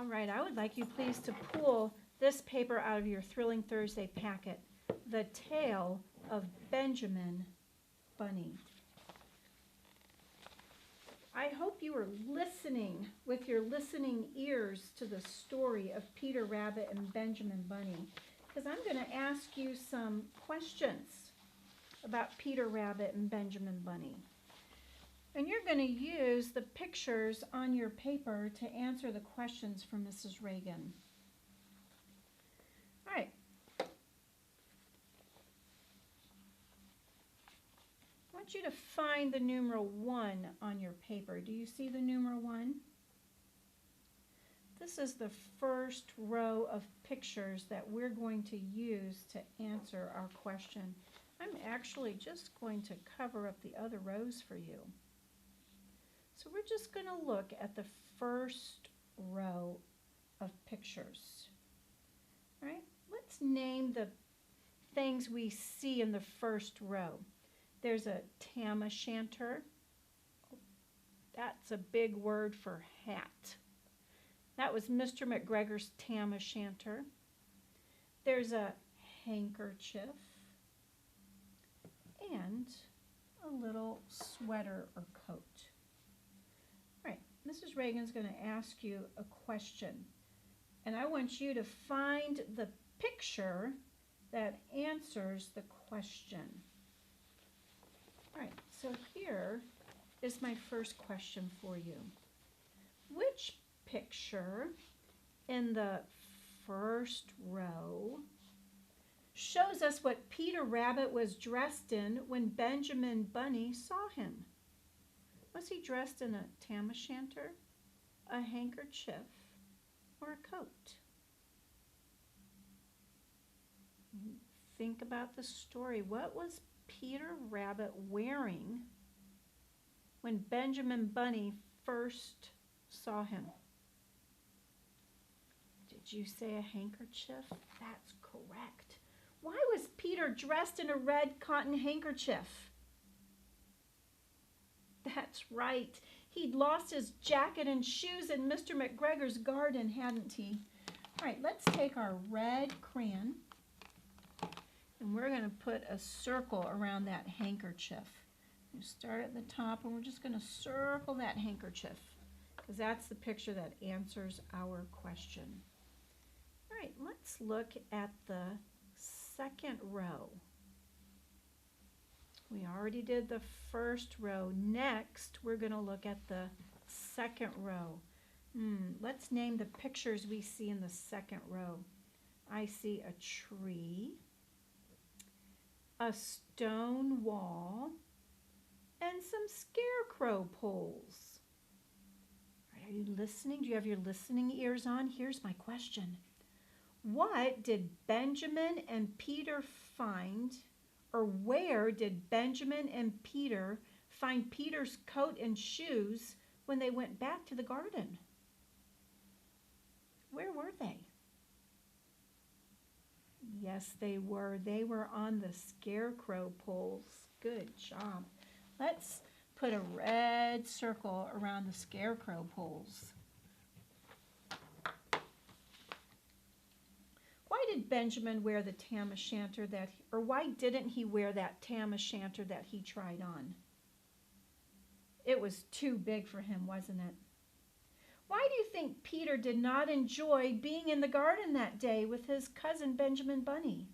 All right, I would like you please to pull this paper out of your Thrilling Thursday packet, The Tale of Benjamin Bunny. I hope you are listening with your listening ears to the story of Peter Rabbit and Benjamin Bunny, because I'm going to ask you some questions about Peter Rabbit and Benjamin Bunny. And you're going to use the pictures on your paper to answer the questions from Mrs. Reagan. All right. I want you to find the numeral 1 on your paper. Do you see the numeral 1? This is the first row of pictures that we're going to use to answer our question. I'm actually just going to cover up the other rows for you. So we're just going to look at the first row of pictures. All right, let's name the things we see in the first row. There's a tam-o'-shanter. That's a big word for hat. That was Mr. McGregor's tam-o'-shanter. There's a handkerchief and a little sweater or coat. Mrs. Reagan's going to ask you a question, and I want you to find the picture that answers the question. All right, so here is my first question for you. Which picture in the first row shows us what Peter Rabbit was dressed in when Benjamin Bunny saw him? Was he dressed in a tam-o'-shanter, a handkerchief, or a coat? Think about the story. What was Peter Rabbit wearing when Benjamin Bunny first saw him? Did you say a handkerchief? That's correct. Why was Peter dressed in a red cotton handkerchief? That's right. He'd lost his jacket and shoes in Mr. McGregor's garden, hadn't he? All right, let's take our red crayon and we're going to put a circle around that handkerchief. You start at the top and we're just going to circle that handkerchief because that's the picture that answers our question. All right, let's look at the second row. We already did the first row. Next, we're going to look at the second row. Let's name the pictures we see in the second row. I see a tree, a stone wall, and some scarecrow poles. Are you listening? Do you have your listening ears on? Here's my question. What did Benjamin and Peter find? Or where did Benjamin and Peter find Peter's coat and shoes when they went back to the garden? Where were they? Yes, they were. They were on the scarecrow poles. Good job. Let's put a red circle around the scarecrow poles. Why did Benjamin wear the tam-o'-shanter or why didn't he wear that tam-o'-shanter that he tried on? It was too big for him, wasn't it? Why do you think Peter did not enjoy being in the garden that day with his cousin Benjamin Bunny?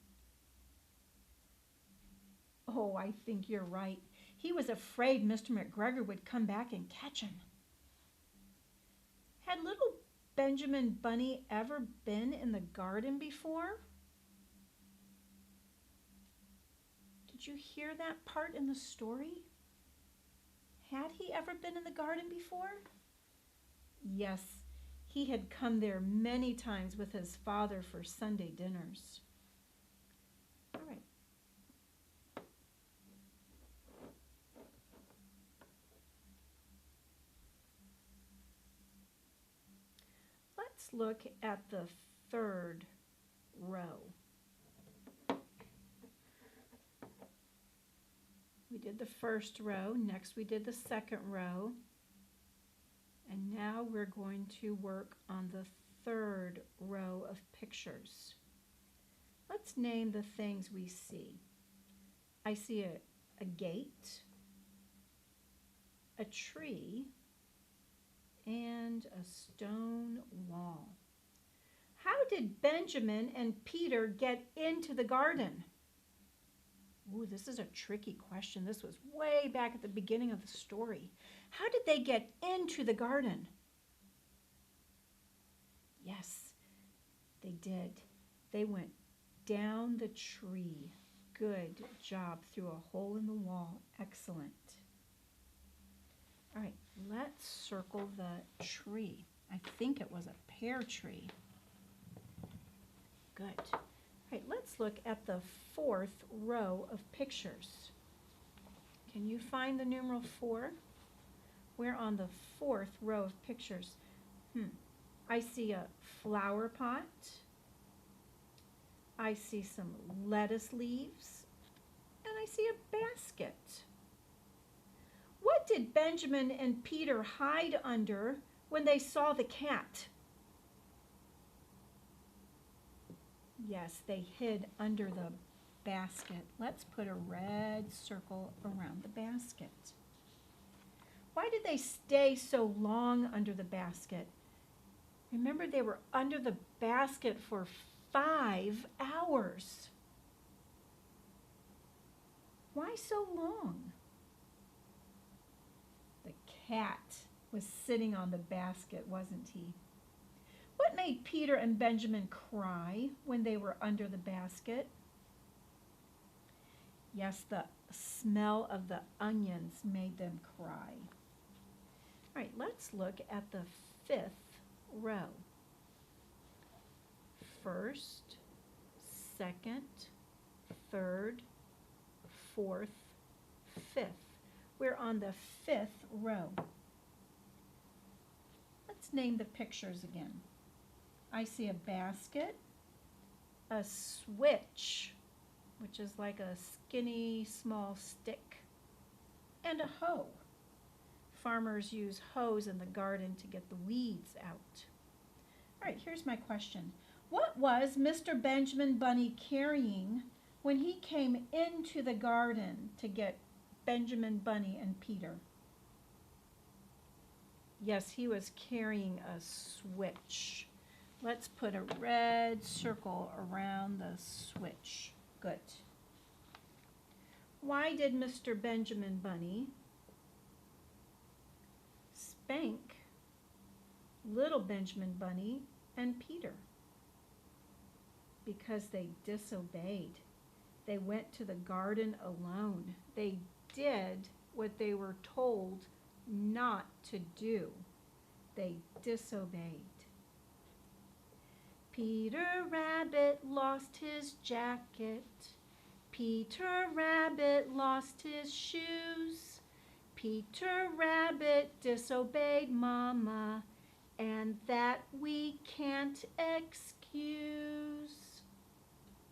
Oh, I think you're right. He was afraid Mr. McGregor would come back and catch him. Had little Benjamin Bunny ever been in the garden before? Did you hear that part in the story? Had he ever been in the garden before? Yes, he had come there many times with his father for Sunday dinners. All right. Let's look at the third row. We did the first row, next we did the second row, and now we're going to work on the third row of pictures. Let's name the things we see. I see a gate, a tree, and a stone wall. How did Benjamin and Peter get into the garden? Ooh, this is a tricky question. This was way back at the beginning of the story. How did they get into the garden? Yes, they did. They went down the tree. Good job. Through a hole in the wall. Excellent. All right, let's circle the tree. I think it was a pear tree. Good. All right, let's look at the fourth row of pictures. Can you find the numeral 4? We're on the fourth row of pictures. I see a flower pot. I see some lettuce leaves. And I see a basket. What did Benjamin and Peter hide under when they saw the cat? Yes, they hid under the basket. Let's put a red circle around the basket. Why did they stay so long under the basket? Remember, they were under the basket for 5 hours. Why so long? The cat was sitting on the basket, wasn't he? What made Peter and Benjamin cry when they were under the basket? Yes, the smell of the onions made them cry. All right, let's look at the fifth row. First, second, third, fourth, fifth. We're on the fifth row. Let's name the pictures again. I see a basket, a switch, which is like a skinny small stick, and a hoe. Farmers use hoes in the garden to get the weeds out. All right, here's my question. What was Mr. Benjamin Bunny carrying when he came into the garden to get Benjamin Bunny and Peter? Yes, he was carrying a switch. Let's put a red circle around the switch. Good. Why did Mr. Benjamin Bunny spank little Benjamin Bunny and Peter? Because they disobeyed. They went to the garden alone. They did what they were told not to do. They disobeyed. Peter Rabbit lost his jacket. Peter Rabbit lost his shoes. Peter Rabbit disobeyed Mama, and that we can't excuse.